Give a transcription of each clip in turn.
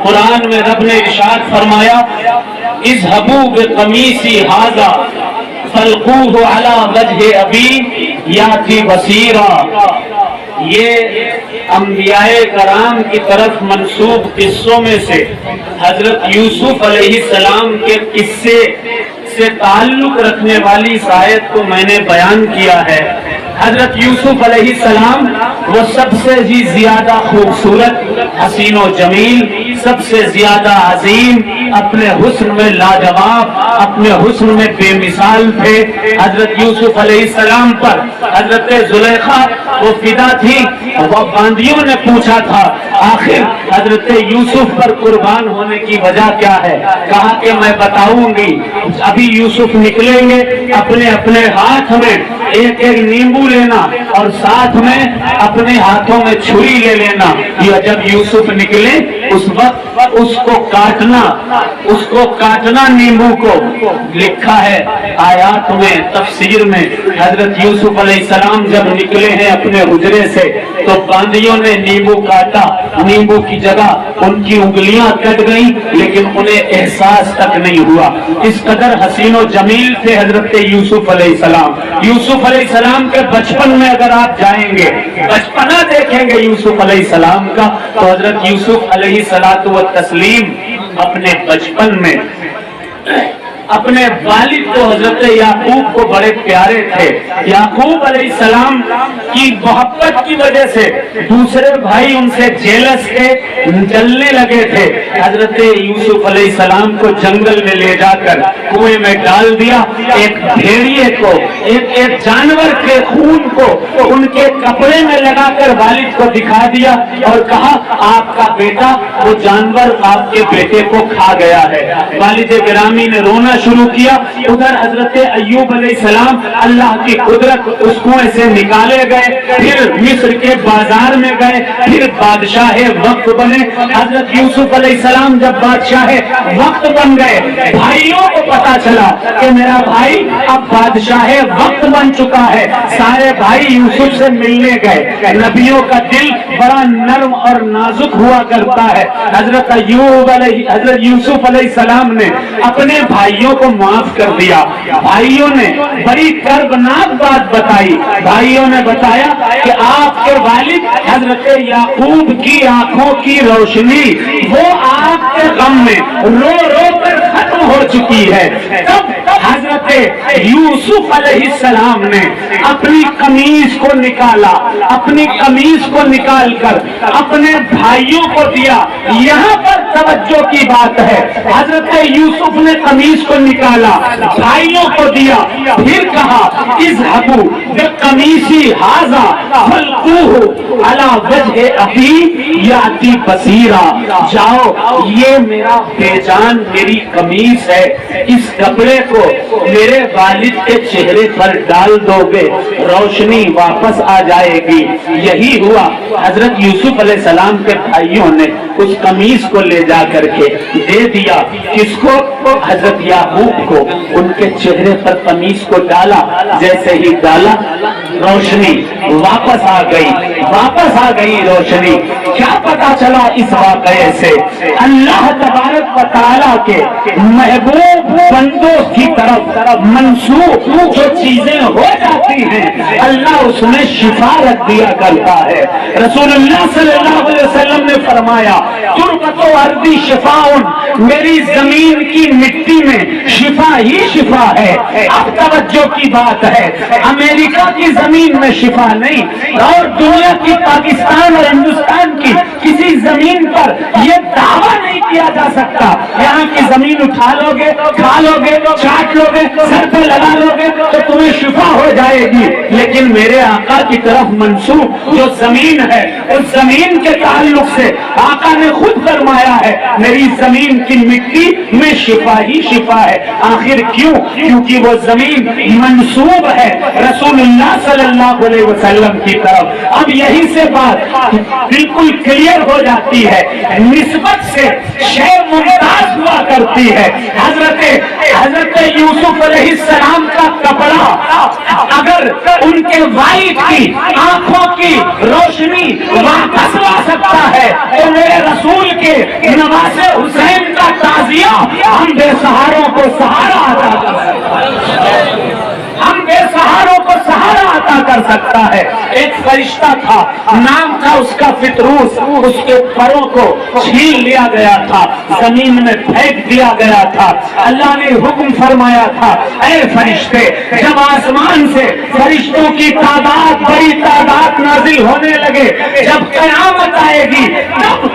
قرآن میں رب نے ارشاد فرمایا اذهبوا بقمیصی ھذا فالقوه علی وجه ابی یاتی بصیرا۔ یہ انبیاء کرام کی طرف منسوب قصوں میں سے حضرت یوسف علیہ السلام کے قصے سے تعلق رکھنے والی اس آیت کو میں نے بیان کیا ہے۔ حضرت یوسف علیہ السلام وہ سب سے زیادہ خوبصورت، حسین و جمیل، سب سے زیادہ عظیم، اپنے حسن میں لاجواب، اپنے حسن میں بے مثال تھے۔ حضرت یوسف علیہ السلام پر حضرت زلیخا وہ فدا تھی، وہ باندیوں نے پوچھا تھا آخر حضرت یوسف پر قربان ہونے کی وجہ کیا ہے؟ کہا کہ میں بتاؤں گی۔ ابھی یوسف نکلیں گے، اپنے اپنے ہاتھ میں ایک ایک نیمبو لینا اور ساتھ میں اپنے ہاتھوں میں چھری لے لینا۔ یہ جب یوسف نکلے اس وقت اس کو کاٹنا نیمبو کو لکھا ہے آیات میں، تفسیر میں۔ حضرت یوسف علیہ السلام جب نکلے ہیں اپنے حجرے سے تو باندیوں نے نیمبو کاٹا، نیمبو کی جگہ ان کی انگلیاں کٹ گئیں لیکن انہیں احساس تک نہیں ہوا۔ اس قدر حسین و جمیل تھے حضرت یوسف علیہ السلام۔ یوسف علیہ السلام کے بچپن میں اگر آپ جائیں گے، بچپنا دیکھیں گے یوسف علیہ السلام کا، تو حضرت یوسف علیہ السلام اپنے بچپن میں اپنے والد کو حضرت یعقوب کو بڑے پیارے تھے۔ یعقوب علیہ السلام کی محبت کی وجہ سے دوسرے بھائی ان سے جیلس تھے، جلنے لگے تھے۔ حضرت یوسف علیہ السلام کو جنگل میں لے جا کر کنویں میں ڈال دیا۔ ایک بھیڑیے کو، ایک جانور کے خون کو ان کے کپڑے میں لگا کر والد کو دکھا دیا اور کہا آپ کا بیٹا وہ جانور آپ کے بیٹے کو کھا گیا ہے۔ والد گرامی نے رونا شروع کیا۔ ادھر حضرت ایوب علیہ السلام اللہ کی قدرت اس کنویں سے نکالے گئے، پھر مصر کے بازار میں گئے، پھر بادشاہ وقت بنے۔ حضرت یوسف علیہ السلام جب بادشاہ وقت بن گئے، بھائیوں کو پتا چلا کہ میرا بھائی اب بادشاہ وقت بن چکا ہے۔ سارے بھائی یوسف سے ملنے گئے۔ نبیوں کا دل بڑا نرم اور نازک ہوا کرتا ہے۔ حضرت یوسف علیہ السلام نے اپنے بھائیوں کو معاف کر دیا۔ بھائیوں نے بڑی کربناک بات بتائی۔ بھائیوں نے بتایا کہ آپ کے والد حضرت یعقوب کی آنکھوں کی روشنی وہ آپ کے غم میں رو رو کر ختم ہو چکی ہے۔ تب حضرت یوسف علیہ السلام نے اپنی قمیص کو نکالا، اپنی قمیص کو نکال کر اپنے بھائیوں کو دیا۔ یہاں پر توجہ کی بات ہے، حضرت یوسف نے قمیص کو نکالا، بھائیوں کو دیا، پھر کہا اذهبوا بقمیصی ھذا فالقوه علی وجه ابی یاتی بصیرا۔ جاؤ یہ میرا بیجان میری قمیص ہے، اس کپڑے کو میرے والد کے چہرے پر ڈال دو گے، روشنی واپس آ جائے گی۔ یہی ہوا۔ حضرت یوسف علیہ السلام کے بھائیوں نے اس قمیص کو لے جا کر کے دے دیا۔ کس کو؟ حضرت یعقوب کو۔ ان کے چہرے پر قمیص کو ڈالا، جیسے ہی ڈالا روشنی واپس آ گئی، واپس آ گئی روشنی۔ کیا پتا چلا اس واقعے سے؟ اللہ تبارک و تعالیٰ کے محبوب بندوں کی طرف منسوب جو چیزیں ہو جاتی ہیں اللہ اس میں شفا رکھ دیا کرتا ہے۔ رسول اللہ صلی اللہ علیہ وسلم نے فرمایا تربت و ارضی شفاؤن، میری زمین کی مٹی میں شفا ہی شفا ہے۔ اب توجہ کی بات ہے، امریکہ کی زمین میں شفا نہیں، اور دنیا کی پاکستان اور ہندوستان کی کسی زمین پر یہ دعویٰ نہیں کیا جا سکتا یہاں کی زمین اٹھا لو گے، کھا لو گے، چاٹ لو گے، سر پہ لگا لو گے تو تمہیں شفا ہو جائے گی۔ لیکن میرے آقا کی طرف منسوب جو زمین ہے اس زمین کے تعلق سے آقا نے خود فرمایا ہے میری زمین کی مٹی میں شفا ہی شفا ہے۔ آخر کیوں؟ کیونکہ وہ زمین منسوب ہے رسول اللہ صلی اللہ علیہ وسلم کی طرف۔ اب یہی سے بات بالکل کلیئر ہو جاتی ہے، نسبت سے شے ممتاز ہوا کرتی ہے۔ حضرت یوسف علیہ السلام کا کپڑا اگر ان کے والد کی آنکھوں کی روشنی واپس لا سکتا ہے تو میرے رسول کے نواسے حسین کا تعزیہ ہم بے سہاروں کو سہارا عطا کر سکتا ہے، ہم بے سہاروں کو سہارا عطا کر سکتا ہے۔ ایک فرشتہ تھا، نام تھا اس کا فطروس، اس کے پروں کو چھین لیا گیا تھا، زمین میں پھینک دیا گیا تھا۔ اللہ نے حکم فرمایا تھا، اے فرشتے، جب آسمان سے فرشتوں کی تعداد بڑی تعداد نازل ہونے لگے، جب قیامت آئے گی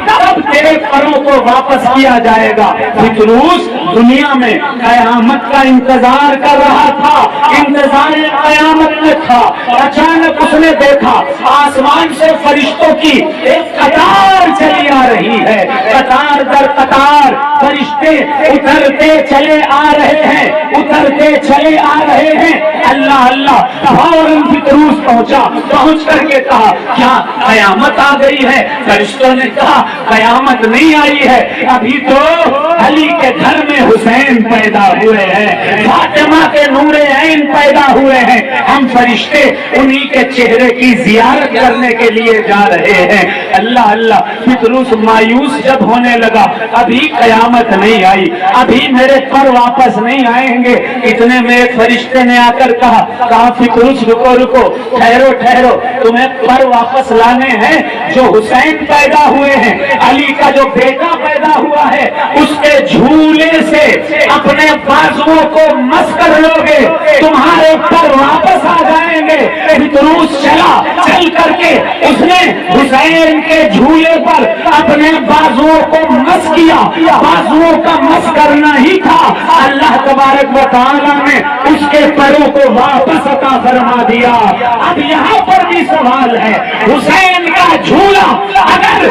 تب تیرے پروں کو واپس کیا جائے گا۔ فطروس دنیا میں قیامت کا انتظار کر رہا تھا، انتظار قیامت میں تھا۔ اچانک اس نے دیکھا آسمان سے فرشتوں کی ایک قطار چلی آ رہی ہے، قطار در قطار فرشتے اترتے چلے آ رہے ہیں، اترتے چلے آ رہے ہیں۔ اللہ اللہ، فوراً فطروس پہنچا، پہنچ کر کے کہا کیا قیامت آ گئی ہے؟ فرشتوں نے کہا قیامت نہیں آئی ہے، ابھی تو علی کے گھر میں حسین پیدا ہوئے ہیں، فاطمہ کے نور عین پیدا ہوئے ہیں، ہم فرشتے انہی کے چہرے کی زیارت کرنے کے لیے جا رہے ہیں۔ اللہ اللہ، فطروس مایوس جب ہونے لگا، ابھی قیامت نہیں آئی، ابھی میرے پر واپس نہیں آئیں گے، اتنے میں ایک فرشتے نے آ کر کہا فطروس رکو رکو، ٹھہرو ٹھہرو، تمہیں پر واپس لانے ہیں۔ جو حسین پیدا ہوئے ہیں، علی کا جو بیٹا پیدا ہوا ہے، اس کے جھولے سے اپنے بازوؤں کو مس کر لو گے، تمہارے پر واپس آ جائیں گے۔ فطروس چلا، چل کر کے اس نے حسین کے جھولے پر اپنے بازوؤں کو مس کیا، بازوؤں کا مس کرنا ہی تھا، اللہ تبارک و تعالیٰ نے اس کے پروں کو واپس عطا فرما دیا۔ اب یہاں پر بھی سوال ہے، حسین کا جھولا اگر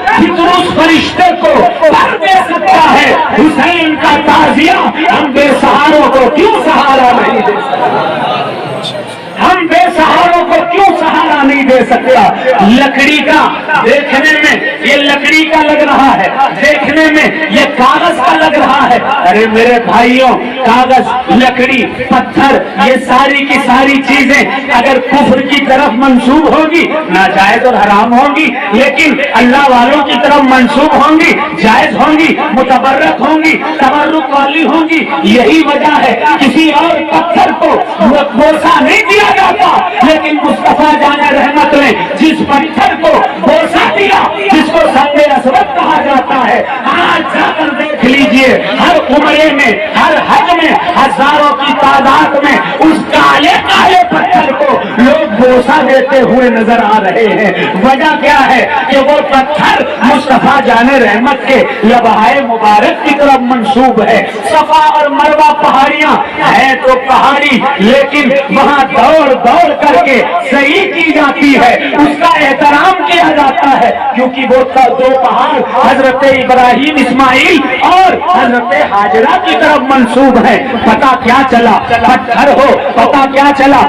فطروس فرشتے کو پر دے سکتا ہے، حسین کا تعزیہ ہم بے سہاروں کو کیوں سہارا نہیں دے سکتے؟ ہم بے سہاروں کو کیوں سہارا نہیں دے سکتا؟ لکڑی کا دیکھنے میں یہ لکڑی کا لگ رہا ہے، دیکھنے میں یہ کاغذ کا لگ رہا ہے، ارے میرے بھائیوں، کاغذ، لکڑی، پتھر، یہ ساری کی ساری چیزیں اگر کفر کی طرف منسوب ہوگی ناجائز اور حرام ہوگی، لیکن اللہ والوں کی طرف منسوب ہوں گی، جائز ہوں گی، متبرک ہوں گی، تبرک والی ہوں گی۔ یہی وجہ ہے کسی اور پتھر کو بوسہ نہیں دیا جاتا، لیکن مصطفیٰ جان رحمت نے جس پتھر کو بوسہ دیا، جس کو سنگ اسود کہا جاتا ہے، آج جا کر دیکھ لیجئے ہر عمرے میں، ہر حج میں، ہزاروں کی تعداد میں اس کالے کالے پتھر کو لوگ بوسہ دیتے ہوئے نظر آ رہے ہیں۔ وجہ کیا ہے کہ وہ پتھر مصطفیٰ جان رحمت کے لبہائے مبارک کی طرف منسوب ہے۔ صفا اور مروہ پہاڑیاں ہیں تو پہاڑی، لیکن وہاں دوڑ دوڑ کر کے صحیح کی جاتی ہے، اس کا احترام کیا جاتا ہے، کیونکہ وہ دو پہاڑ حضرت ابراہیم اسماعیل اور حضرت حاجرہ کی طرف منسوب ہے۔ پتا کیا چلا؟ پتھر ہو، پتا کیا چلا؟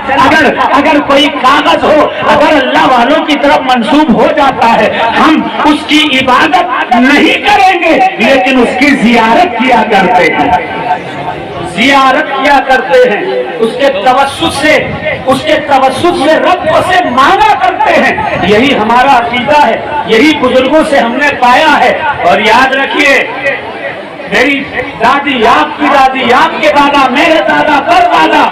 اگر کوئی کاغذ ہو، اگر اللہ والوں کی طرف منسوب ہو جاتا ہے، ہم اس کی عبادت نہیں کریں گے، لیکن اس کی زیارت کیا کرتے ہیں، زیارت کیا کرتے ہیں، اس کے توسط سے رب سے مانگا کرتے ہیں۔ یہی ہمارا عقیدہ ہے، یہی بزرگوں سے ہم نے پایا ہے۔ اور یاد رکھیے، میری دادی، آپ کی دادی، آپ کے دادا، میرے دادا، پر دادا،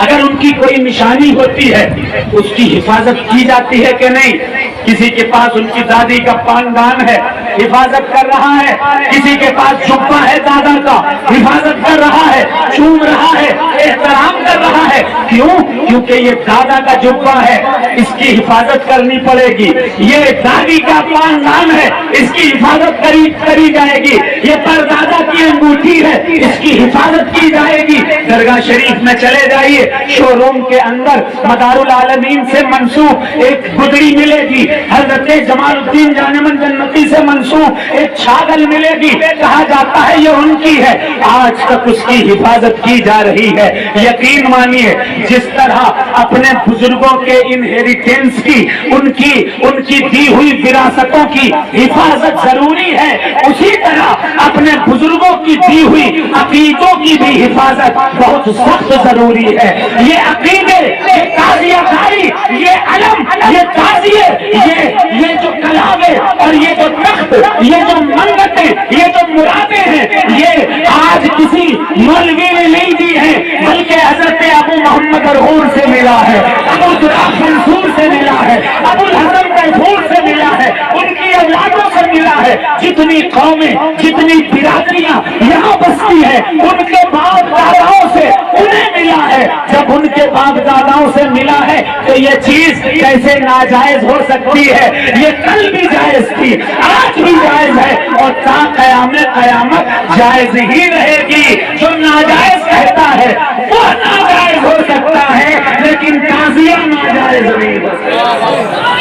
اگر ان کی کوئی نشانی ہوتی ہے اس کی حفاظت کی جاتی ہے کہ نہیں؟ کسی کے پاس ان کی دادی کا پاندان ہے، حفاظت کر رہا ہے، کسی کے پاس جبہ ہے دادا کا، حفاظت کر رہا ہے، چوم رہا ہے، احترام کر رہا ہے۔ کیوں؟ کیونکہ یہ دادا کا جبہ ہے، اس کی حفاظت کرنی پڑے گی۔ یہ دادی کا پاندان ہے، اس کی حفاظت کری جائے گی۔ یہ پردادا کی انگوٹھی ہے، اس کی حفاظت کی جائے گی۔ درگاہ شریف میں چلے جائیے، شو روم کے اندر مدار العالمین سے منسوب ایک گدڑی ملے گی، حضرت جمال الدین جانمن جنتی سے منسوب ایک چھاگل ملے گی، کہا جاتا ہے یہ ان کی ہے، آج تک اس کی حفاظت کی جا رہی ہے۔ یقین مانیے، جس طرح اپنے بزرگوں کے انہیریٹنس کی، ان کی دی ہوئی وراثتوں کی حفاظت ضروری ہے، اسی طرح اپنے بزرگوں کی دی ہوئی عقیدوں کی بھی حفاظت بہت سخت ضروری ہے. یہ عقیدے، یہ تعزیہ کاری، یہ علم، یہ تعزیے، یہ جو کلامیں اور یہ جو تخت، یہ جو منتیں، یہ جو مرادیں ہیں، یہ آج کسی مولوی نے نہیں دی ہے، بلکہ حضرت ابو محمد ارغور سے ملا ہے، ابو دراف منصور سے ملا ہے، ابو الحسن کیفور سے ملا ہے، ان کی اولادوں سے ملا ہے. جتنی قومیں، جتنی برادریاں یہاں بستی ہیں، ان کے باپ داداؤں سے انہیں ملا ہے. جب ان کے باپ داداؤں سے ملا ہے تو یہ چیز کیسے ناجائز ہو سکتی ہے؟ یہ کل بھی جائز تھی، آج بھی جائز ہے، اور تا قیامت جائز ہی رہے گی. جو ناجائز کہتا ہے وہ ناجائز ہو سکتا ہے، لیکن تعزیہ ناجائز نہیں ہو سکتا.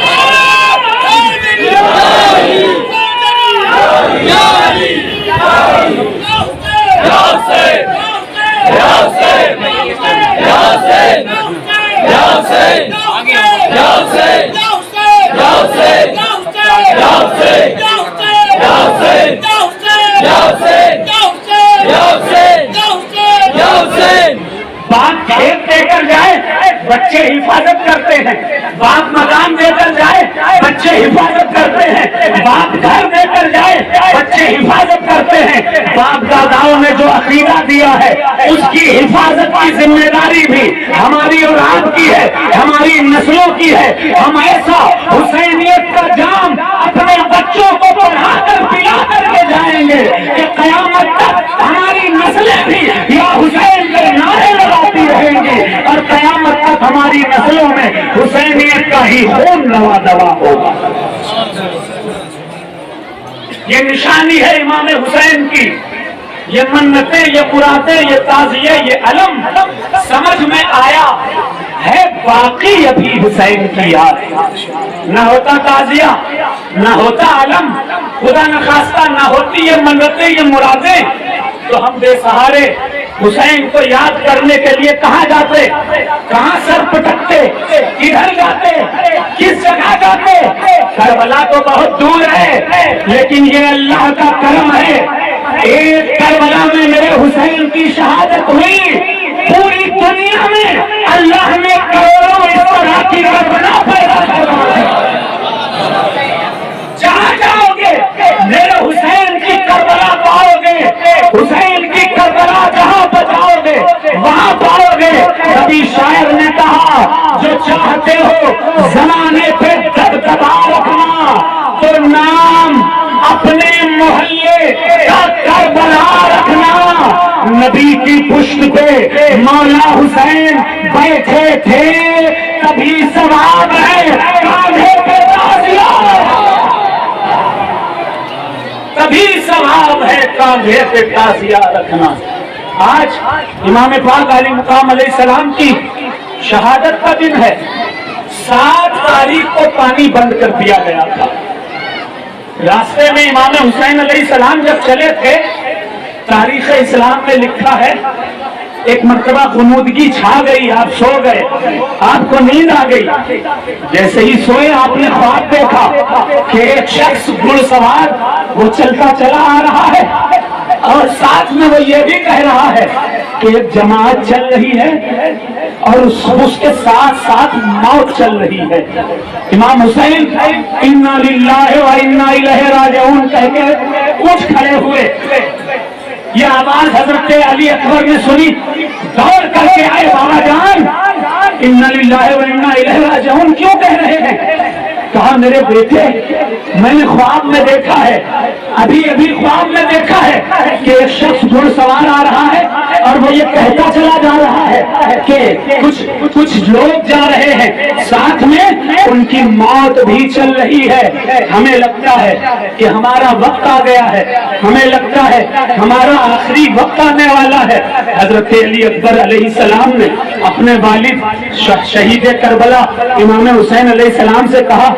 باپ کھیت دے کر جائے بچے حفاظت کرتے ہیں، باپ مکان دے کر جائے بچے حفاظت کرتے ہیں، باپ گھر دے کر جائے بچے حفاظت کرتے ہیں. باپ داداؤں نے جو عقیدہ دیا ہے اس کی حفاظت کی ذمہ داری بھی ہماری اور آپ کی ہے، ہماری نسلوں کی ہے. ہم ایسا حسینیت کا جام اپنے بچوں کو پڑھا کر پلا کر کے جائیں گے کہ قیامت تک ہماری نسلیں بھی یا حسین کے نعرے لگاتی رہیں گی، اور قیامت تک ہماری نسلوں میں حسینیت کا ہی خون روا دوا ہوگا. یہ نشانی ہے امام حسین کی. یہ منتیں، یہ مرادیں، یہ تعزیے، یہ علم سمجھ میں آیا ہے باقی ابھی حسین کی یاد. نہ ہوتا تعزیہ، نہ ہوتا علم، خدا نخواستہ نہ ہوتی یہ منتیں، یہ مرادیں، تو ہم بے سہارے حسین کو یاد کرنے کے لیے کہاں جاتے، کہاں سر پٹکتے، کدھر جاتے، کس جگہ جاتے؟ کربلا تو بہت دور ہے، لیکن یہ اللہ کا کرم ہے. ایک کربلا میں میرے حسین کی شہادت ہوئی، پوری دنیا میں اللہ نے کروڑوں اس طرح کی کربلا پیدا کروائی. جہاں جاؤ گے میرے حسین کی کربلا پاؤ گے، حسین کی کربلا جہاں بچاؤ گے وہاں پاؤ گے. کبھی شاعر نے کہا جو چاہتے ہو زمانے پہ دبدبا رکھنا تو نام اپنے محلے کا کربلا رکھنا. نبی کی پشت پہ مولا حسین بیٹھے تھے، تبھی ثواب ہے کاندھے پہ تعزیہ، تبھی ثواب ہے کاندھے پہ تعزیہ رکھنا. آج امام پاک علی مقام علیہ السلام کی شہادت کا دن ہے. 7 تاریخ کو پانی بند کر دیا گیا تھا. راستے میں امام حسین علیہ السلام جب چلے تھے، تاریخ اسلام میں لکھا ہے ایک مرتبہ غنودگی چھا گئی، آپ سو گئے، آپ کو نیند آ گئی. جیسے ہی سوئے آپ نے خواب دیکھا کہ ایک شخص گھڑ سوار وہ چلتا چلا آ رہا ہے، اور ساتھ میں وہ یہ بھی کہہ رہا ہے کہ ایک جماعت چل رہی ہے اور اس کے ساتھ ساتھ موت چل رہی ہے. امام حسین انا للہ و انا الیہ راجعون کہہ کے اٹھ کھڑے ہوئے. یہ آواز حضرت علی اکبر نے سنی، دوڑ کر کے آئے، بابا جان انا للہ و انا الیہ راجعون کیوں کہہ رہے ہیں؟ کہا میرے بیٹے میں نے خواب میں دیکھا ہے، ابھی خواب میں دیکھا ہے کہ ایک شخص گھڑ سوار آ رہا ہے اور وہ یہ کہتا چلا جا رہا ہے کہ کچھ لوگ جا رہے ہیں، ساتھ میں ان کی موت بھی چل رہی ہے. ہمیں لگتا ہے کہ ہمارا وقت آ گیا ہے، ہمیں لگتا ہے ہمارا آخری وقت آنے والا ہے. حضرت علی اکبر علیہ السلام نے اپنے والد شہید کربلا امام حسین علیہ السلام سے کہا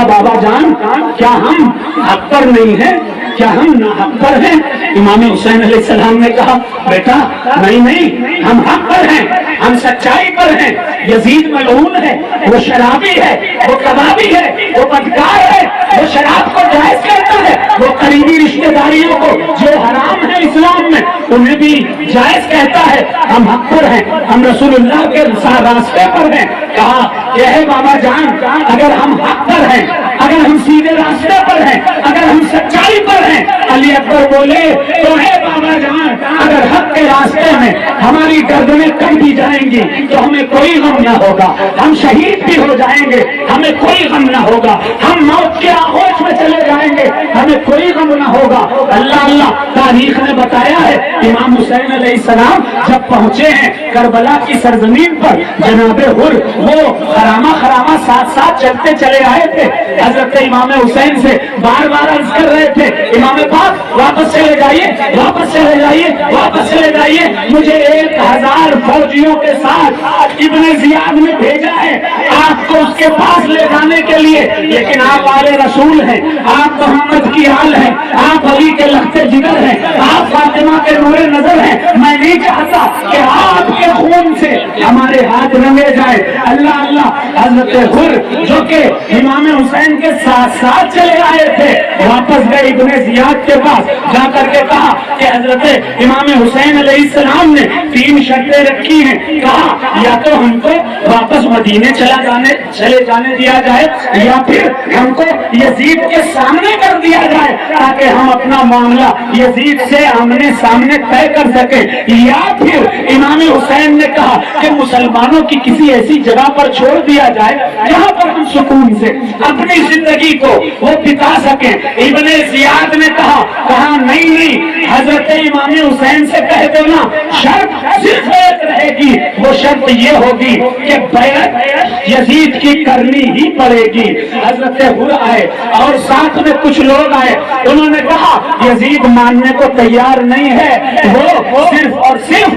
بابا جان کیا ہم حق پر نہیں ہیں، کیا ہم ناحق پر ہیں؟ امام حسین علیہ السلام نے کہا بیٹا نہیں، ہم حق پر ہیں، ہم سچائی پر ہیں. یزید ملعون ہے، وہ شرابی ہے، وہ کبابی ہے، وہ بدکار ہے، وہ شراب کو جائز کرتا ہے، وہ قریبی رشتہ داریوں کو جو حرام ہے اسلام میں انہیں بھی جائز کہتا ہے ہم حق پر ہیں, ہم رسول اللہ کے راستے پر ہیں. کہا کہ اے بابا جان, اگر ہم حق پر ہیں, اگر ہم سیدھے راستے پر ہیں, اگر ہم سچائی پر ہیں, علی اکبر بولے تو اے بابا جان, اگر حق کے راستے میں ہماری گردنیں کٹ بھی جائیں گی تو ہمیں کوئی غم نہ ہوگا, ہم شہید بھی ہو جائیں گے ہمیں کوئی غم نہ ہوگا, ہم موت کے آغوش میں چلے جائیں گے ہمیں کوئی غم نہ ہوگا. اللہ اللہ, تاریخ نے بتایا ہے امام حسین علیہ السلام جب پہنچے ہیں کربلا کی سرزمین پر, جناب حر وہ خرامہ ساتھ ساتھ چلتے چلے آئے تھے. حضرت امام حسین سے بار بار عرض کر رہے تھے امام پاک واپس چلے جائیے, واپس چلے جائیے, واپس چلے جائیے, مجھے 1000 فوجیوں کے ساتھ ابن زیاد نے بھیجا ہے آپ کو اس کے پاس لے جانے کے لیے, لیکن آپ آل رسول ہیں, آپ محمد کی آل ہیں, آپ علی کے لخت جگر ہیں, آپ فاطمہ کے نور نظر ہیں, میں نہیں چاہتا کہ آپ کے خون سے ہمارے ہاتھ رنگے جائیں. اللہ اللہ, حضرت حر جو کہ امام حسین کے ساتھ ساتھ چلے آئے تھے واپس گئے ابن زیاد کے پاس, جا کر کے کہا کہ حضرت امام حسین علیہ السلام نے 3 شرطیں رکھی ہیں. کہا یا تو ہم کو واپس مدینے چلے جانے دیا جائے, یا پھر ہم کو یزید کے سامنے کر دیا جائے تاکہ ہم اپنا معاملہ یزید سے آمنے سامنے طے کر سکیں, یا پھر امام حسین نے کہا کہ مسلمانوں کی کسی ایسی جگہ پر چھوڑ دیا جائے جہاں پر ہم سکون سے اپنی زندگی کو وہ بتا سکیں. ابن زیاد نے کہا نہیں, حضرت امام حسین سے کہہ دینا شرط صرف ایک رہے گی, وہ شرط یہ ہوگی کہ بیعت یزید کی کرنی ہی پڑے گی. حضرت حر آئے اور ساتھ میں کچھ لوگ آئے, انہوں نے کہا یزید ماننے کو تیار نہیں ہے, وہ صرف اور صرف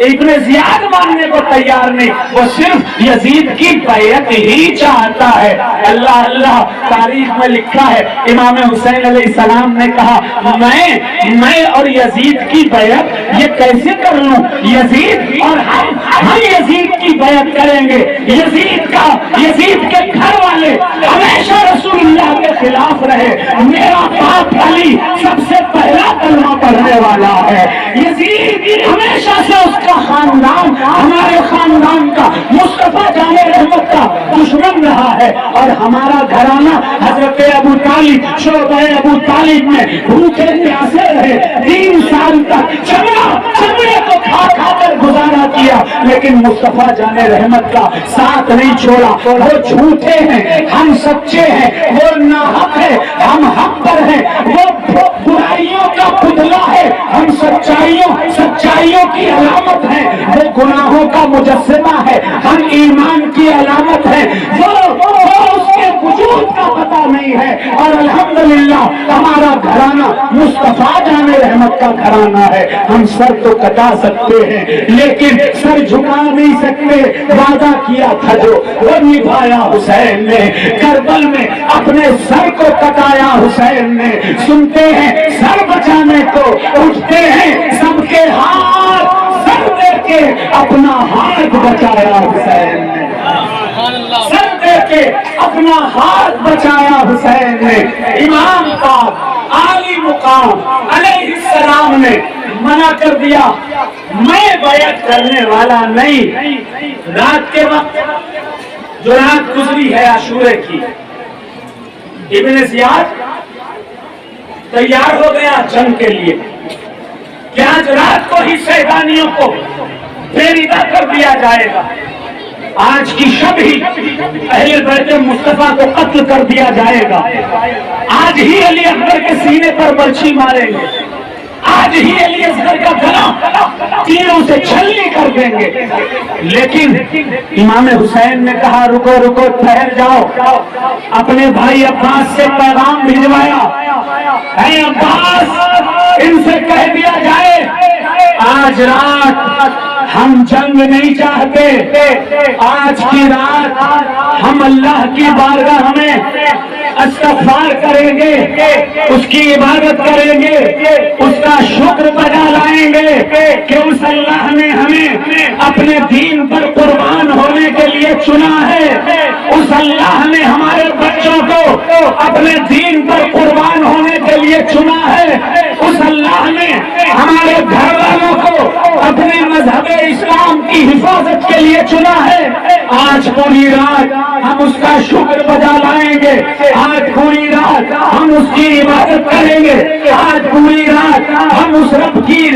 ابن زیاد ماننے کو تیار نہیں, وہ صرف یزید کی بیعت ہی چاہتا ہے. اللہ اللہ, تاریخ میں لکھا ہے امام حسین علیہ السلام نے کہا میں اور یزید کی بیعت یہ کیسے کر لوں, یزید اور ہم یزید کی بیعت کریں گے. یزید کے گھر والے ہمیشہ رسول اللہ کے خلاف رہے, میرا باپ علی سب سے پہلا کلمہ پڑھنے والا ہے, یزید ہمیشہ سے اس کا خاندان ہمارے خاندان کا مصطفیٰ جان رحمت کا دشمن رہا ہے, اور ہمارا گھرانہ حضرت ابو طالب شعبہ ابو طالب میں بھوکے پیاسے رہے, 3 سال تک چمڑے کو کھا کر گزارا کیا, لیکن مصطفیٰ جان رحمت کا ساتھ نہیں چھوڑا. وہ جھوٹے ہیں, ہم سچے ہیں, وہ ناحق ہے, ہم حق پر ہیں, وہ برائیوں کا پتلا ہے, ہم سچائیوں کی علامت ہے, وہ گناہوں کا مجسمہ ہے, ہم ایمان کی علامت ہے, وہ اس کے وجود کا پتہ نہیں ہے. اور الحمدللہ ہمارا گھرانہ مصطفیٰ جان رحمت کا گھرانہ ہے. ہم سر تو کٹا سکتے ہیں لیکن سر جھکا نہیں سکتے. وعدہ کیا تھا جو وہ نبھایا حسین نے, کربل میں اپنے سر کو کٹایا حسین نے. سنتے ہیں سر بچانے کو اٹھتے ہیں سب کے ہاتھ, سر دے کے اپنا ہاتھ بچایا حسین نے, سر دے کے اپنا ہاتھ بچایا حسین نے. امام پاک عالی مقام علیہ السلام نے منع کر دیا, میں بیعت کرنے والا نہیں. رات کے وقت جو رات گزری ہے عاشورے کی, ابن زیاد تیار ہو گیا جنگ کے لیے کہ آج رات کو ہی سیدانیوں کو بےریدہ کر دیا جائے گا, آج کی شب ہی اہل بیت مصطفیٰ کو قتل کر دیا جائے گا, آج ہی علی اکبر کے سینے پر برچھی ماریں گے, آج ہی علی اصغر کا گلا تیروں سے چھلنی کر دیں گے. لیکن امام حسین نے کہا رکو ٹھہر جاؤ, اپنے بھائی عباس سے پیغام بھجوایا, اے عباس ان سے کہہ دیا جائے آج رات ہم جنگ نہیں چاہتے, آج کی رات ہم اللہ کی بارگاہ میں استغفار کریں گے, اس کی عبادت کریں گے, اس کا شکر بجا لائیں گے کہ اس اللہ نے ہمیں اپنے دین پر قربان ہونے کے لیے چنا ہے, اس اللہ نے ہمارے بچوں کو اپنے دین پر قربان ہونے کے لیے چنا ہے, اس اللہ نے پوری رات ہم اس کا شکر بجا لائیں گے، آج پوری رات ہم اس کی عبادت کریں گے، آج پوری رات ہم اس رب کی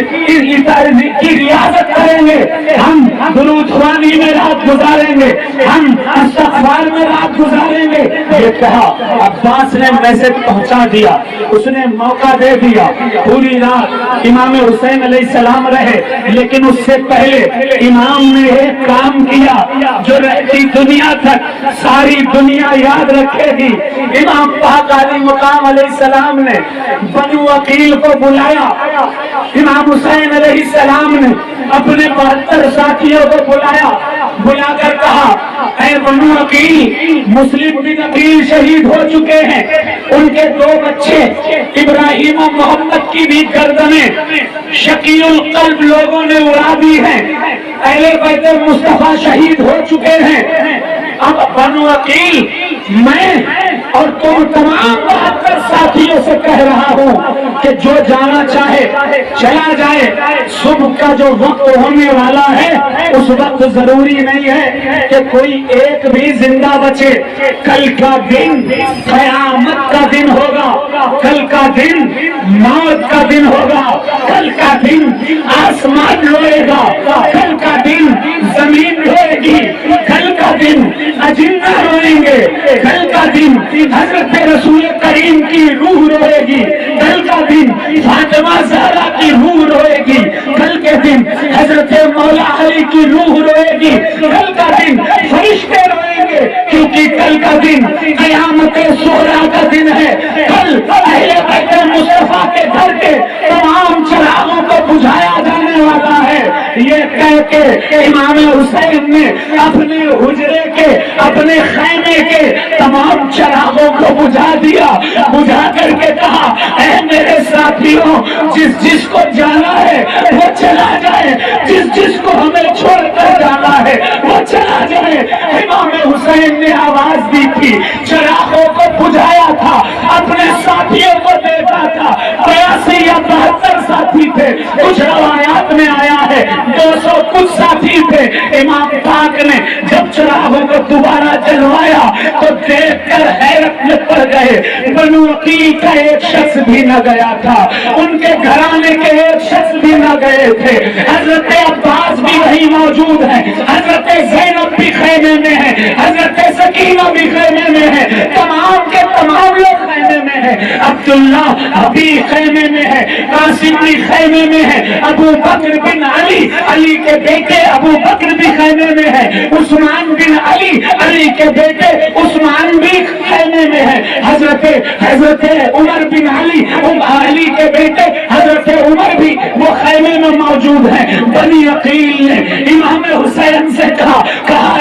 ریاضت کریں گے، ہم درود خوانی میں رات گزاریں گے، ہم استغفار میں رات گزاریں گے۔ یہ کہا، عباس نے میسج پہنچا دیا، اس نے موقع دے دیا۔ پوری رات امام حسین علیہ السلام رہے، لیکن اس سے پہلے امام نے ایک کام کیا جو رہتی دنیا تک ساری دنیا یاد رکھے گی۔ امام پاک علی مقام علیہ السلام نے بنو عقیل کو بلایا، امام حسین علیہ السلام نے اپنے 72 ساتھیوں کو بلایا، بلا کر کہا، اے بنو عقیل، مسلم بن عقیل شہید ہو چکے ہیں، ان کے 2 بچے ابراہیم و محمد کی بھی گردنیں شقی القلب لوگوں نے اڑا دی ہیں، اہل بیت مصطفیٰ شہید ہو چکے ہیں۔ اب بنو عقیل، میں اور تم تمام 72 ساتھیوں سے کہہ رہا ہوں کہ جو جانا چاہے چلا جائے، صبح کا جو وقت ہونے والا ہے اس وقت ضروری نہیں ہے کہ کوئی ایک بھی زندہ بچے۔ کل کا دن قیامت کا دن ہوگا، کل کا دن موت کا دن ہوگا، کل کا دن آسمان روئے گا، کل کا دن زمین روئے گی، کل کا دن اجنہ روئیں گے، کل کا دن حضرت رسول کریم کی روح روئے گی، کل کا دن فاطمہ زہرا کی روح روئے گی، کل کے دن حضرت مولا علی کی روح روئے گی، کل کا دن فرشتے روئیں گے، کیونکہ کل کا دن قیامت صغریٰ کا دن ہے۔ کل اہل بیت مصطفیٰ کے گھر کے تمام چراغوں کو بجھایا جانے والا ہے۔ یہ کہہ کے امام حسین نے اپنے حجرے کے، اپنے خیمے کے تمام چراغوں کو بجھا دیا، بجھا کر کے کہا، اے میرے ساتھیوں، جس جس کو جانا ہے وہ چلا جائے، جس جس کو ہمیں چھوڑ کر جانا ہے وہ چلا جائے۔ امام حسین نے آواز دی تھی، چراغوں کو بجھایا تھا، اپنے ساتھیوں کو دیکھا تھا، 82 یا 72 ساتھی تھے، کچھ روایات میں آیا ہے 200 کچھ ساتھی تھے۔ امام پاک نے جب چراغوں کو دوبارہ جلوایا تو دیکھ کر حیرت میں پڑ گئے، بنو عقیل کا ایک شخص بھی نہ گیا تھا، ان کے گھرانے کے ایک شخص بھی نہ گئے تھے، حضرت عباس بھی وہیں موجود ہیں، حضرت زینب بھی خیمے میں ہے، حضرت سکینہ بھی خیمے میں ہے، تمام کے تمام لوگ خیمے میں ہیں، عبداللہ ابھی خیمے میں ہے، قاسم بھی خیمے میں ہے، ابو بکر بن علی، علی کے بیٹے ابو بکر بھی خیمے میں ہے، عثمان بن علی، علی کے بیٹے عثمان بھی خیمے میں ہے، حضرت عمر بن علی، علی کے بیٹے حضرت عمر بھی وہ خیمے میں موجود ہیں۔ بنی عقیل نے امام حسین سے کہا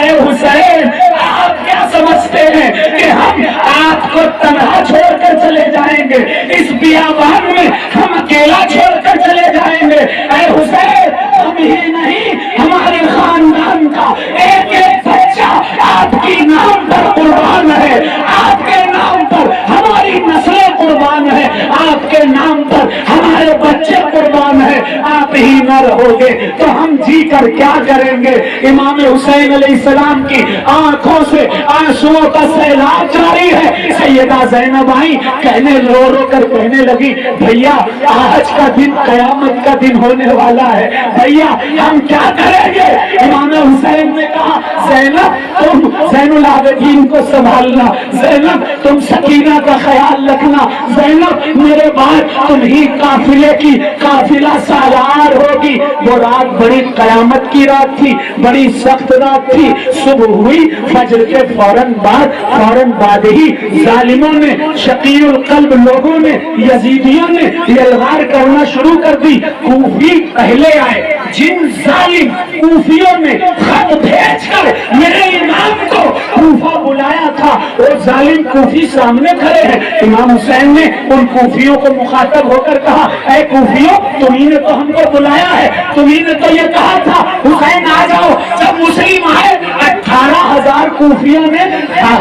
اے حسین، آپ کیا سمجھتے ہیں کہ ہم آپ کو تنہا چھوڑ کر چلے جائیں گے؟ اس بیابان میں ہم اکیلا چھوڑ کر چلے جائیں گے؟ اے حسین، ہم ہی نہیں، ہمارے خاندان کا ایک ایک بچہ آپ کی نام پر قربان ہے، آپ کے نام پر ہماری نسلیں قربان ہے، آپ کے نام پر ہمارے بچے قربان ہے، آپ ہی نہ رہو گے تو ہم جی کر کیا کریں گے؟ امام حسین علیہ السلام کی آنکھوں سے آنسوؤں کا سیلاب جاری ہے۔ سیدہ زینب آئی، رو رو کر کہنے لگی، بھیا آج کا دن قیامت کا دن ہونے والا ہے، بھیا ہم کیا کریں گے؟ امام حسین نے کہا، زینب تم زین العابدین کو سنبھالنا، زینب تم سکینہ کا خیال رکھنا، زینب میرے بعد تم ہی قافلے کی قافلہ سالار ہوگی۔ وہ رات بڑی قیامت کی رات تھی، بڑی سخت رات تھی۔ صبح ہوئی، فجر کے فوراً بعد ہی ظالموں نے، شقی القلب لوگوں نے، یزیدیوں نے یلغار کرنا شروع کر دی۔ کوفی پہلے آئے، جن ظالم کوفیوں نے خط بھیج کر میرے امام کو کوفہ بلایا تھا، وہ ظالم کوفی سامنے کھڑے ہیں۔ امام حسین نے ان کوفیوں کو مخاطب ہو کر کہا، اے کوفیوں، تمہیں نے تو ہم کو بلایا ہے، تمہیں نے تو یہ کہا تھا حسین آ جاؤ۔ جب مسلم آئے 18,000 کوفیوں نے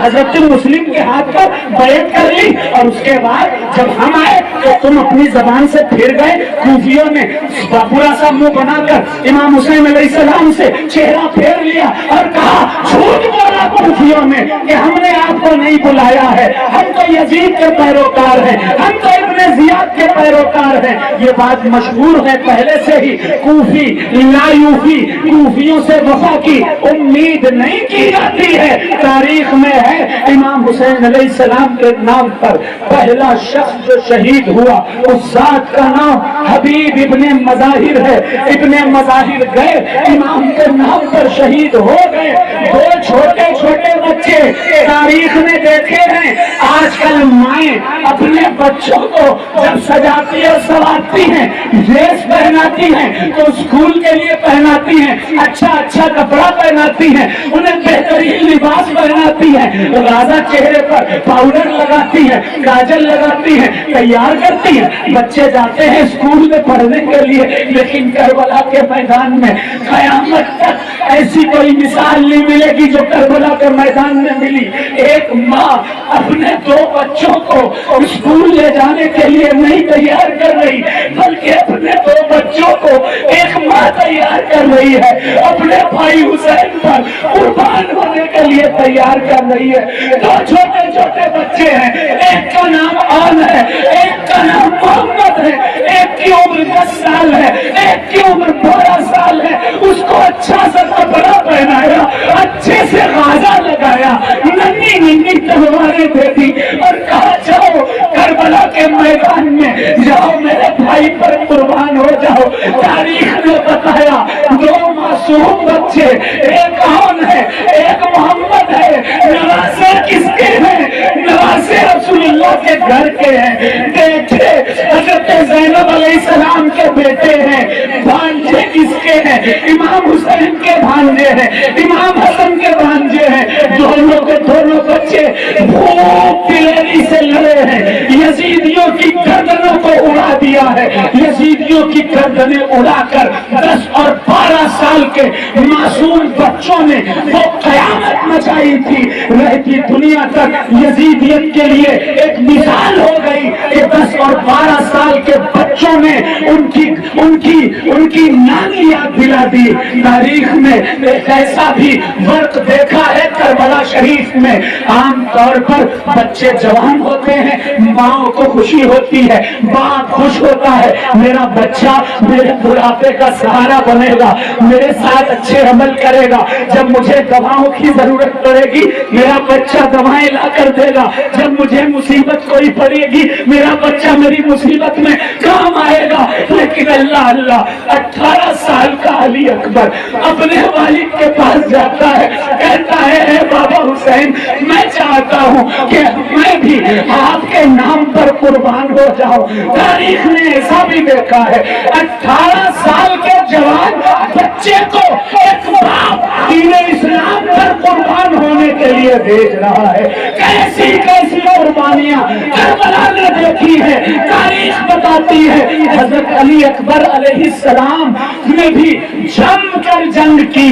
حضرت مسلم کے ہاتھ پر بیعت کر لی، اور اس کے بعد جب ہم آئے تو تم اپنی زبان سے پھر گئے۔ کوفیوں نے برا سا منہ بنا کر کر امام حسین علیہ السلام سے چہرہ پھیر لیا اور کہا جھوٹ بولا کوفیوں میں کہ ہم نے آپ کو نہیں بلایا ہے، ہم تو یزید کے پیروکار ہیں، ہم تو ابن زیاد کے پیروکار ہیں۔ یہ بات مشہور ہے پہلے سے ہی، کوفی لا یوفی، کوفیوں سے وفا کی امید نہیں کی جاتی ہے۔ تاریخ میں ہے امام حسین علیہ السلام کے نام پر پہلا شخص جو شہید ہوا اس ذات کا نام حبیب ابن مظاہر ہے۔ ابن مظاہر گئے امام کے نام پر شہید ہو گئے۔ دو چھوٹے چھوٹے بچے تاریخ میں دیکھے ہیں، آج کل مائیں اپنے بچوں کو جب سجاتی اور سنوارتی ہیں، ڈریس پہناتی ہیں تو اسکول کے لیے پہناتی ہیں، اچھا اچھا کپڑا پہناتی ہیں، انہیں بہترین لباس پہناتی ہیں، راضا چہرے پر پاؤڈر لگاتی ہیں، کاجل لگاتی ہیں، تیار کرتی ہیں، بچے جاتے ہیں اسکول میں پڑھنے کے لیے۔ لیکن کربلا کے میدان میں قیامت تک ایسی کوئی مثال نہیں ملے گی جو کربلا کے میدان میں ملی۔ ایک ماں اپنے دو بچوں کو اسکول لے جانے کے لیے نہیں تیار کر رہی، بلکہ اپنے دو بچوں کو ایک ماں تیار کر رہی ہے، اپنے بھائی حسین پر قربان ہونے کے لیے تیار کر رہی ہے۔ دو چھوٹے چھوٹے بچے ہیں، ایک کا نام آن ہے، ایک کا نام محمد ہے، ایک کی عمر 10 سال ہے، ایک کی عمر 12 سال ہے۔ اس کو اچھا سا کپڑا پہنایا، اچھے سے غازہ لگایا، ننھی ننھی تلواریں دے دی اور کہا جاؤ کربلا کے میدان میں جاؤ، میرے بھائی پر قربان ہو جاؤ۔ تاریخ نے بتایا دو معصوم بچے، ایک آن ہے ایک محمد ہے، نواسے کس کے ہیں؟ نواسے رسول اللہ کے گھر کے ہیں، بیٹے حضرت زینب علیہ السلام کے بیٹے ہیں، بھانجے کس کے ہیں؟ امام حسین کے بھانجے ہیں، امام حسن کے بھانجے ہیں۔ دونوں کے دونوں بچے بھوک دلیری سے لڑے ہیں، یزیدیوں کی گردنوں کو اڑا دیا ہے، یزیدیوں کی گردنیں اڑا کر 10 اور 12 سال کے معصوم بچوں نے وہ قیامت مچائی تھی، رہتی دنیا تک یزیدیت کے لیے ایک مثال ہو گئی کہ 10 اور 12 سال کے بچوں نے ان کی نانی یاد دلا دی۔ تاریخ میں ایک ایسا بھی فرق دیکھا ہے کربلا شریف میں، عام طور پر بچے جوان ہوتے ہیں، ماں کو خوشی ہوتی ہے، باپ خوش ہوتا ہے، میرا بچہ میرے بڑھاپے کا سہارا بنے گا، میرے ساتھ اچھے عمل کرے گا، جب مجھے دواؤں کی ضرورت پڑے گی میرا بچہ دوائیں لا کر دے گا، جب مجھے مصیبت کوئی پڑے گی میرا بچہ میری مصیبت میں کام آئے گا۔ لیکن اللہ اللہ 18 سال کا علی اکبر اپنے والد کے پاس جاتا ہے، کہتا ہے اے بابا حسین میں چاہتا ہوں کہ میں بھی آپ کے نام پر قربان ہو جاؤں۔ تاریخ نے ایسا بھی دیکھا ہے 18 سال کے جوان بچے کو ایک باپ دین اسلام پر قربان ہونے کے لیے بھیج رہا ہے۔ کیسی کیسی قربانیاں کربلا نے دیکھی ہے، تاریخ بتاتی ہے۔ حضرت علی اکبر علیہ السلام نے بھی جم کر جنگ کی،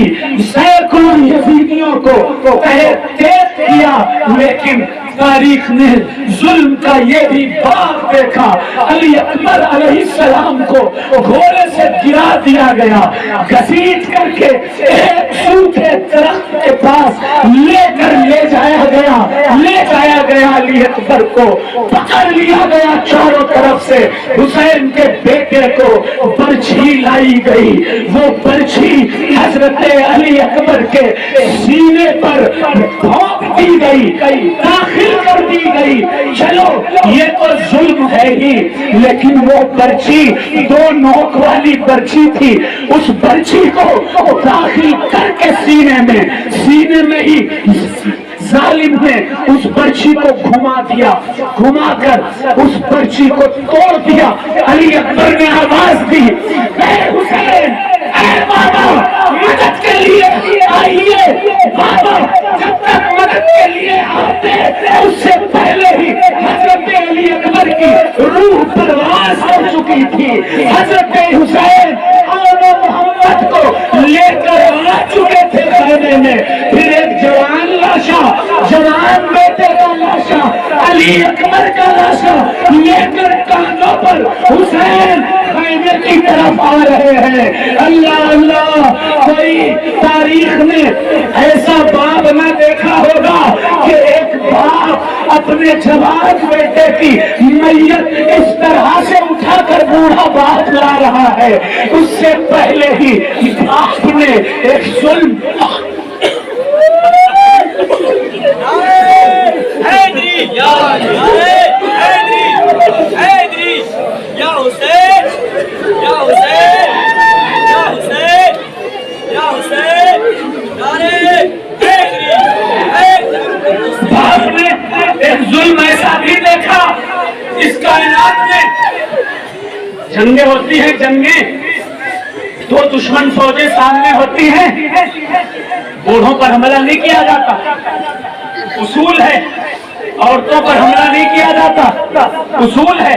سینکڑوں یزیدیوں کو تیز کیا، لیکن تاریخ نے ظلم کا یہ بھی باغ دیکھا۔ علی اکبر علیہ السلام کو گھوڑے سے گرا دیا گیا، گھسیٹ کر کے ایک سوکھے درخت کے پاس لے جایا گیا علی اکبر کو پکڑ لیا گیا چاروں طرف سے۔ حسین کے بیٹے کو برچھی لائی گئی، وہ برچھی حضرت علی اکبر کے سینے پر بھونک دی گئی، داخل کر دی گئی۔ چلو یہ تو ظلم ہے ہی، لیکن وہ برچھی 2 نوک والی برچھی تھی، اس برچھی کو داخل کر کے سینے میں ہی ظالم نے اس برچھی کو گھما کر اس برچھی کو توڑ دیا۔ علی اکبر نے آواز دی اے حسین، اے بابا مدد کے لیے آئیے۔ بابا جب تک مدد کے لیے آتے اس سے پہلے ہی حضرت علی اکبر کی روح پرواز ہو چکی تھی۔ حضرت حسین اور محمد کو لے کر آ چکے تھے خیمے میں، پھر ایک جوان بیٹے کا لاشا علی اکبر کا لاشا لے کر کاندھوں پر حسین مہینے کی طرف آ رہے ہیں. اللہ اللہ, کوئی تاریخ میں ایسا باب نہ دیکھا ہوگا کہ ایک باپ اپنے جوان بیٹے کی میت اس طرح سے اٹھا کر بوڑھا باپ لا رہا ہے. اس سے پہلے ہی باپ نے ایک ظلم باپ نے ایک ظلم ایسا بھی دیکھا. اس کائنات میں جنگیں ہوتی ہیں, جنگیں دو دشمن فوجیں سامنے ہوتی ہیں, بوڑھوں پر حملہ نہیں کیا جاتا, اصول ہے. عورتوں پر حملہ نہیں کیا جاتا, اصول ہے.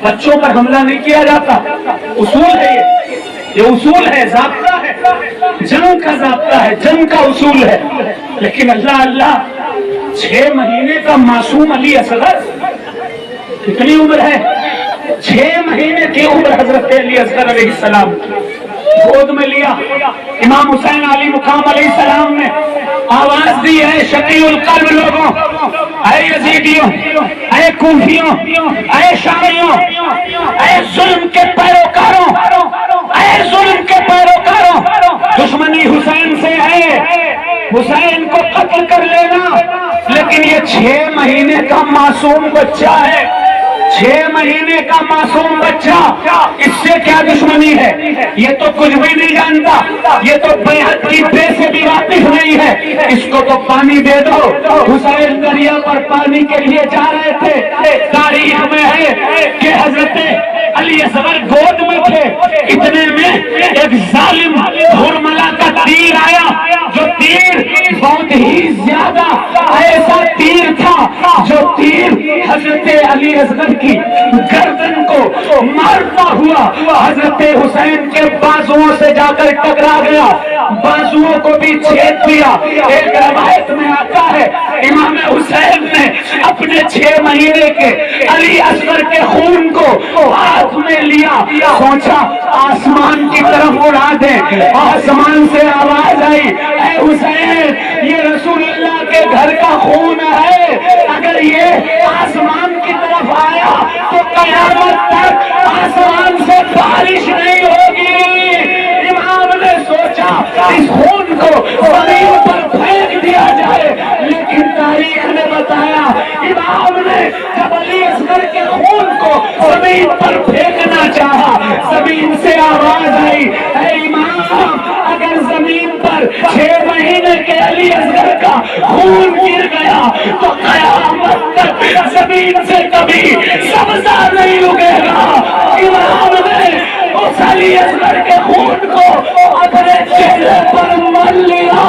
بچوں پر حملہ نہیں کیا جاتا, اصول ہے. یہ اصول ہے, ضابطہ ہے, جنگ کا ضابطہ ہے, جنگ کا اصول ہے. لیکن اللہ اللہ, 6 مہینے کا معصوم علی اصغر, کتنی عمر ہے؟ 6 مہینے کی عمر حضرت علی اصغر علیہ السلام گود میں لیا. امام حسین علی مقام علیہ السلام نے آواز دی ہے, شقی القلب لوگوں, اے یزیدیوں, اے کوفیوں, اے شامیوں, اے ظلم کے پیروکاروں, اے ظلم کے پیروکاروں, دشمنی حسین سے ہے, حسین کو قتل کر لینا. لیکن یہ 6 مہینے کا معصوم بچہ ہے, 6 مہینے کا معصوم بچہ, اس سے کیا دشمنی ہے؟ یہ تو کچھ بھی نہیں جانتا, یہ تو بیعت کی بے سے بھی واقف نہیں ہے. اس کو تو پانی دے دو. حسین دریا پر پانی کے لیے جا رہے تھے. تاریخ میں ہے کہ حضرت علی اصغر گود میں تھے, اتنے میں ایک ظالم ہرملا کا تیر آیا, جو تیر بہت ہی زیادہ ایسا تیر تھا جو تیر حضرت علی اصغر کی گردن کو مارتا ہوا حضرت حسین کے بازوؤں سے جا کر ٹکرا گیا, بازوؤں کو بھی چھید دیا. ایک روایت میں آتا ہے امام حسین نے اپنے 6 مہینے کے علی اصغر کے خون کو ہاتھ میں لیا, سوچا آسمان کی طرف اڑا دے. آسمان سے آواز آئی, اے حسین, یہ رسول اللہ کے گھر کا خون ہے, اگر یہ آسمان کی طرف آیا تو قیامت تک آسمان سے بارش نہیں ہوگی. امام نے سوچا اس خون کو زمین پر پھینک دیا جائے, لیکن تاریخ نے بتایا امام نے جب علی اصغر کے خون کو زمین پر پھینکنا چاہا, زمین سے آواز آئی, اے امام, اگر زمین پر 6 مہینے کے علی اصغر کا خون گر گیا تو قیامت تک زمین سے کبھی سبزہ نہیں اگے گا. امام نے اس علی اصغر کے خون کو اپنے چہرے پر مل لیا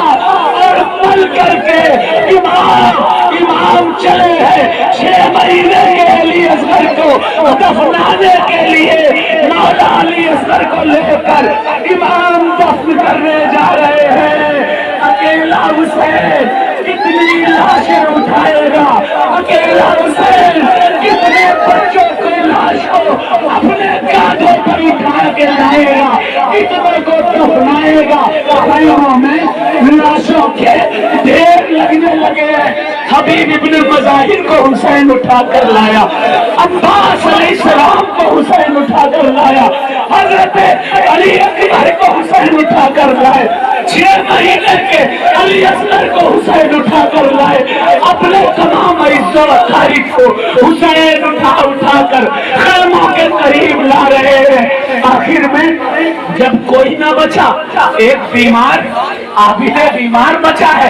اور مل کر کے امام چلے ہیں 6 مہینے کے علی اصغر کو دفنانے کے لیے. مولا علی اصغر کو لے کر امام دفن کرنے جا رہے ہیں. اکیلا حسین کتنی لاشیں اٹھائے گا, اکیلا حسین کتنے بچوں کی لاش کو اپنے کاندھوں پر اٹھا کے لائے گا, کتنے کو دفنائے گا. خیموں میں لاشوں کے ڈھیر لگنے لگے ہیں. حبیب ابن مظاہر کو حسین اٹھا کر لایا, عباس علیہ السلام کو حسین اٹھا کر لایا, حضرت علی اکبر کو حسین اٹھا کر لائے, 6 مہینے کے علی اصغر کو حسین اٹھا کر لائے, اپنے تمام عزت و تاریخ کو حسین اٹھا کر خیموں کے قریب لا رہے ہیں. آخر میں جب کوئی نہ بچا, ایک بیمار عابد بیمار بچا ہے,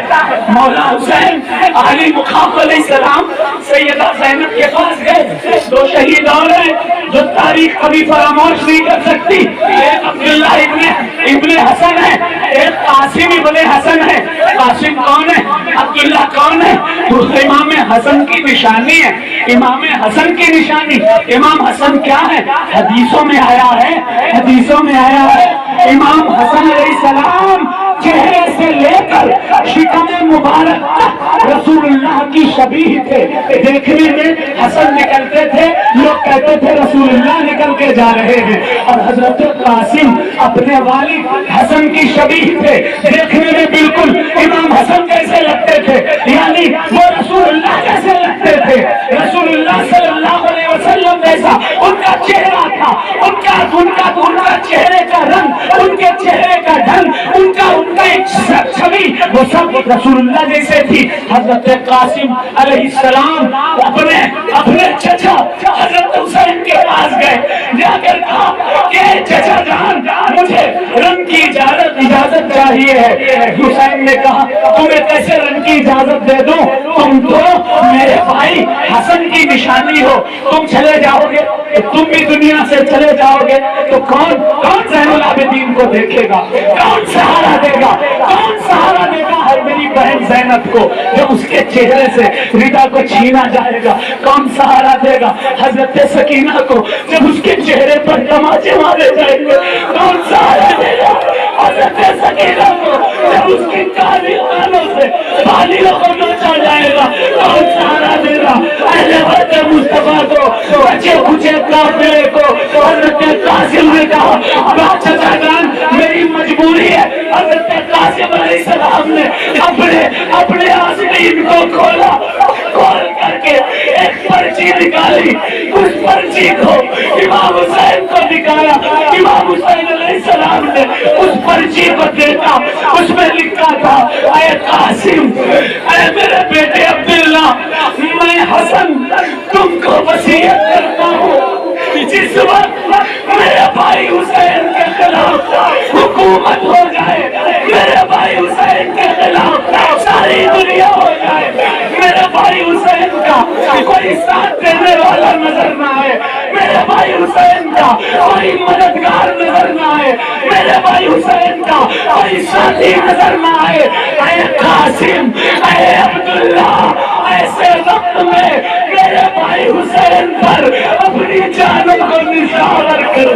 مولا حسین علی مقام علیہ السلام سیدہ زینب کے پاس گئے. 2 شہید اور ہیں جو تاریخ کبھی فراموش نہیں کر سکتی. ایک عبداللہ ابن حسن ہے, ایک قاسم ابن حسن ہے. قاسم کون ہے, عبداللہ کون ہے؟ تو امام حسن کی نشانی ہے, امام حسن کی نشانی. امام حسن کیا ہے؟ حدیثوں میں آیا ہے, حدیثوں میں آیا ہے امام حسن علیہ السلام چہرے سے لے کر شکم مبارک تک رسول اللہ کی شبیہ تھے. دیکھنے میں حسن نکلتے تھے، لوگ کہتے تھے رسول اللہ نکل کے جا رہے ہیں. اور حضرت قاسم اپنے والد حسن کی شبیہ تھے، دیکھنے میں بالکل امام حسن کیسے لگتے تھے، یعنی وہ رسول اللہ کیسے لگتے تھے، رسول اللہ صلی اللہ علیہ وسلم جیسا ان کا چہرہ تھا، ان کا چہرے کا رنگ، ان کے چہرے کا ڈھنگ، ان کا ایک چھوی، وہ سب رسول اللہ جیسے تھی. حضرت قاسم علیہ السلام اپنے چچا حضرت حسین کے پاس گئے، جا کر کہا کہ چچا جان مجھے رنگ کی اجازت چاہیے ہے. حسین نے کہا تمہیں کیسے رنگ کی اجازت دے دوں، تم تو میرے بھائی حسن کی نشانی ہو، تم چلے جاؤ گے، تم بھی دنیا سے چلے جاؤ گے تو کون زین العابدین کو دیکھے گا، کون سہارا دے گا، کون سہارا دے گا ہر میری بہن زینب کو جب اس کے چہرے سے ردا کو چھینا جائے گا، کون سہارا دے گا حضرت سکینہ کو جب اس کے چہرے پر تماچے مارے جائیں گے، کون سہارا دے گا حضرت سکینہ کو جب اس کی کالی کانوں سے بالیوں کو نوچا جائے گا، کون سہارا دے گا اہل بیت مصطفیٰ کو، بچے کچے قافلے کو. حضرت قاسم نے کہا چچا جان میری مجبوری ہے. حضرت قاسم علیہ السلام نے اپنے آستین کو کھولا، کھول کر کے ایک پرچی نکالی، اس پرچی کو امام حسین کو دکھایا. امام حسین علیہ السلام نے اس پرچی کو دیکھا، اس میں لکھا تھا اے قاسم، اے میرے بیٹے عبداللہ، میں حسن تم کو وصیت کرتا ہوں جس وقت میرے بھائی حسین کے خلاف حکومت ہو جائے، میرے بھائی حسین کے خلاف ساری دنیا ہو جائے، میرے بھائی حسین کا کوئی ساتھ دینے والا نظر نہ آئے، میرے بھائی حسین کا کوئی مددگار نظر نہ آئے، میرے بھائی حسین کا کوئی ساتھی نظر نہ آئے، اے قاسم، اے عبداللہ، ایسے وقت میں میرے بھائی حسین پر اپنی جانوں کو نثار کر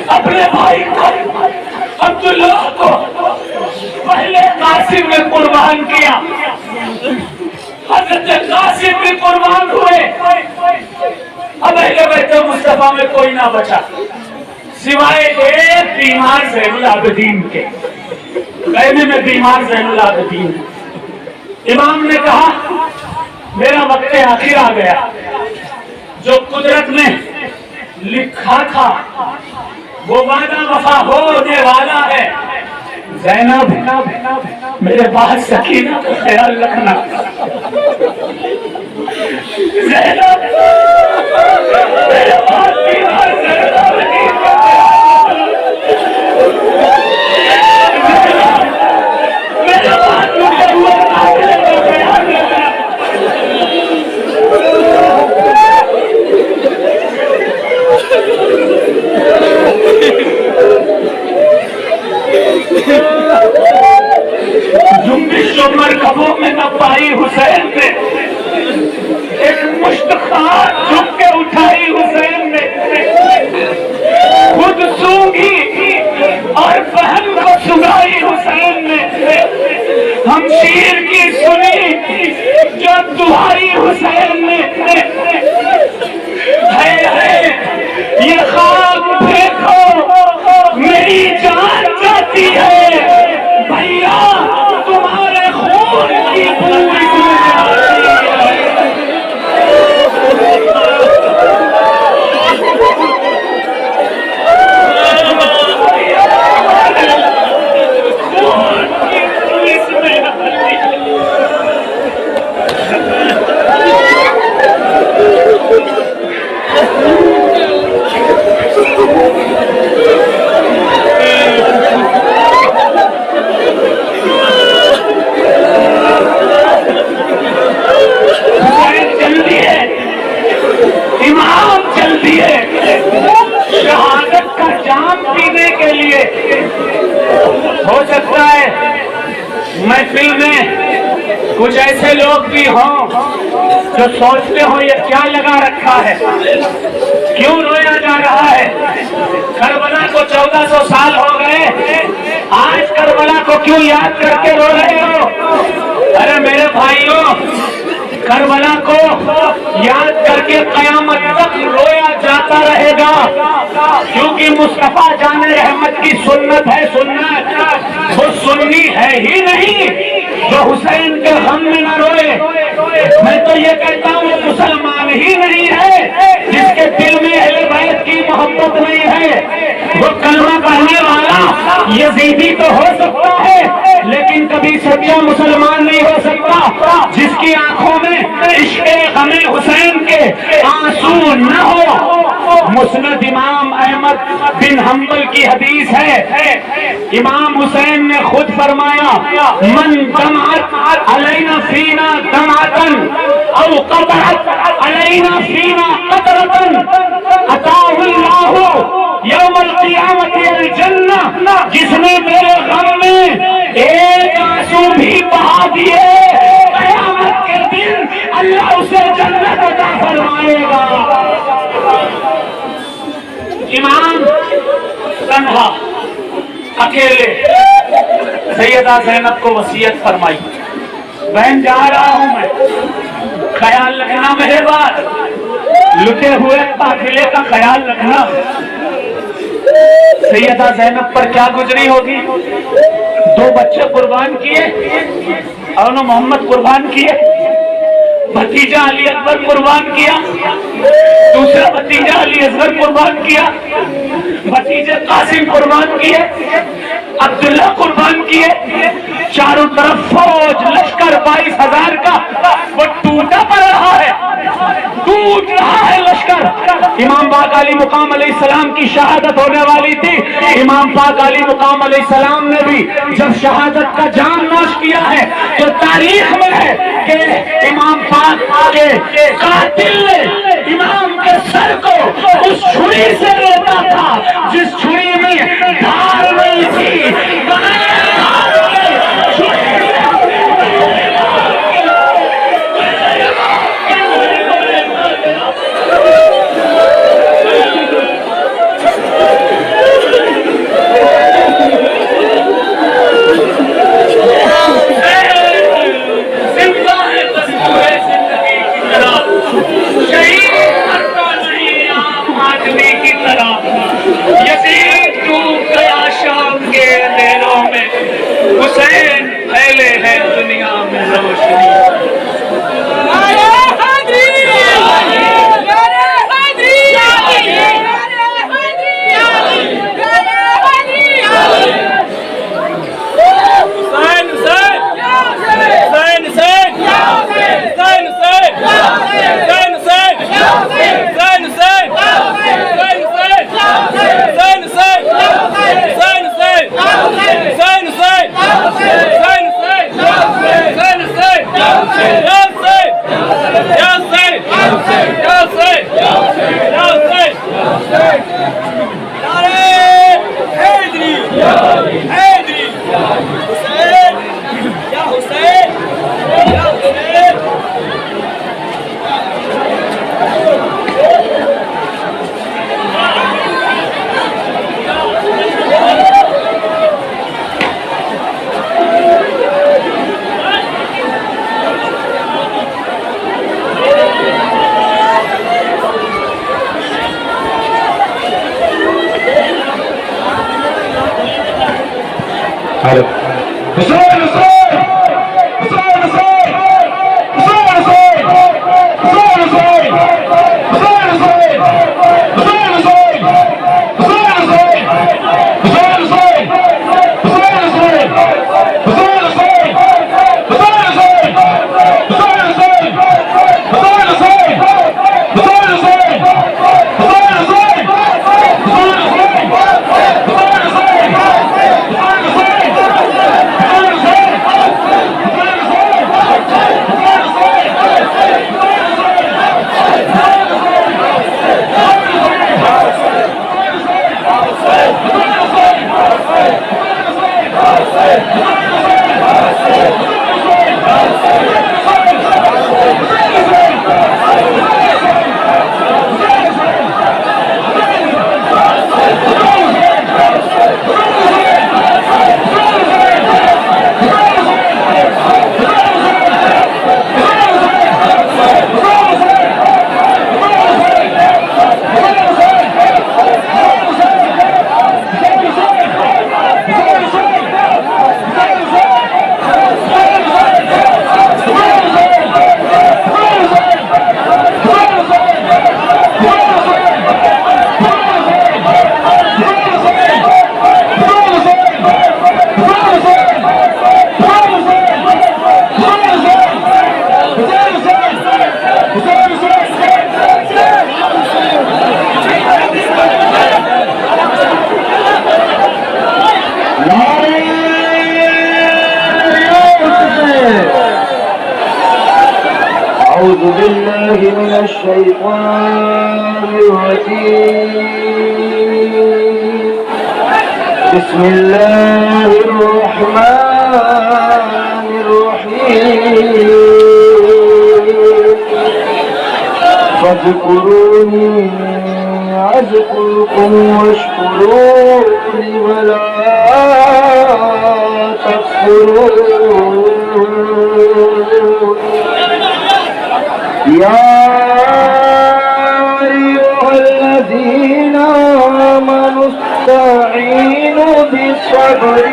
اپنے بھائی کو عبداللہ کو پہلے قاسم نے قربان کیا، حضرت قاسم بھی قربان ہوئے. اب اہل بیت مصطفیٰ میں کوئی نہ بچا سوائے ایک بیمار زین العابدین کے. کہنے میں بیمار زین العابدین. امام نے کہا میرا وقت آخر آ گیا، جو قدرت نے لکھا تھا وہ وعدہ وفا ہونے والا ہے. زینب میرے پاس سکینہ کا خیال رکھنا، زینب میرے پاس بیمار زینب کا میرے پاس مجھے ہوا قافلے کا خیال رکھنا. جنبش و مرکبوں میں نہ پائی حسین نے، ایک مشت خان جھک کے اٹھائی حسین نے، خود سونگی اور بہن کو سنائی حسین نے، ہم شیر کی سنی جو دعائی حسین نے. ہے یہ خواب دیکھو میری جان جاتی ہے، بھیا تمہارے خون کی بوئی شہادت کا جام پینے کے لیے ہو سکتا ہے محفل میں کچھ ایسے لوگ بھی ہوں جو سوچتے ہوں یہ کیا لگا رکھا ہے، کیوں رویا جا رہا ہے؟ کربلا کو 1400 سال ہو گئے، آج کربلا کو کیوں یاد کر کے رو رہے ہو؟ ارے میرے بھائیوں، کربلا کو یاد کر کے قیامت تک رویا جاتا رہے گا، کیونکہ مصطفیٰ جان رحمت کی سنت ہے، سنت وہ سنی ہے ہی نہیں جو حسین کے غم میں نہ روئے۔ میں تو یہ کہتا ہوں وہ مسلمان ہی نہیں ہے جس کے دل میں اہل بیت کی محبت نہیں ہے۔ وہ کلمہ پڑھنے والا یزیدی تو ہو سکتا ہے لیکن کبھی سچا مسلمان نہیں ہو سکتا جس کی آنکھوں میں عشق غم حسین کے آنسو نہ ہو۔ مسند امام احمد بن حنبل کی حدیث ہے، امام حسین نے خود فرمایا من دمعت علینا فینا دمعتن او قطرت علینا فینا قطرتن اتاہ اللہ یوم القیامت الجنہ، جس نے میرے غم میں ایک آنسو بھی بہا دیے قیامت کے دن اللہ اسے جنت عطا فرمائے گا۔ امام تنہا اکیلے سیدہ زینب کو وصیت فرمائی، بہن جا رہا ہوں میں، خیال رکھنا میرے بات، لٹے ہوئے قافلے کا خیال رکھنا۔ سیدہ زینب پر کیا گزری ہوگی؟ 2 بچے قربان کیے، اور محمد قربان کیے، بھتیجا علی اکبر قربان کیا، دوسرا بھتیجا علی اصغر قربان کیا، بھتیجے قاسم قربان کیے، عبداللہ قربان کیے، چاروں طرف فوج لشکر 22,000 کا وہ ٹوٹا پڑ رہا ہے، ٹوٹ رہا ہے لشکر۔ امام پاک علی مقام علیہ السلام کی شہادت ہونے والی تھی، امام پاک علی مقام علیہ السلام نے بھی جب شہادت کا جام نوش کیا ہے تو تاریخ میں ہے کہ امام پاک کے قاتل نے امام کے سر کو اس چھری سے روتا تھا جس چھری میں دھار نہیں تھی، حسین پھیلے ہیں دنیا میں روشنی۔ أعوذ بالله من الشيطان الرجيم. بسم الله الرحمن الرحيم. فاذكروني أذكركم واشكروا لي ولا تكفرون. يا أيها الذين آمنوا استعينوا بالصبر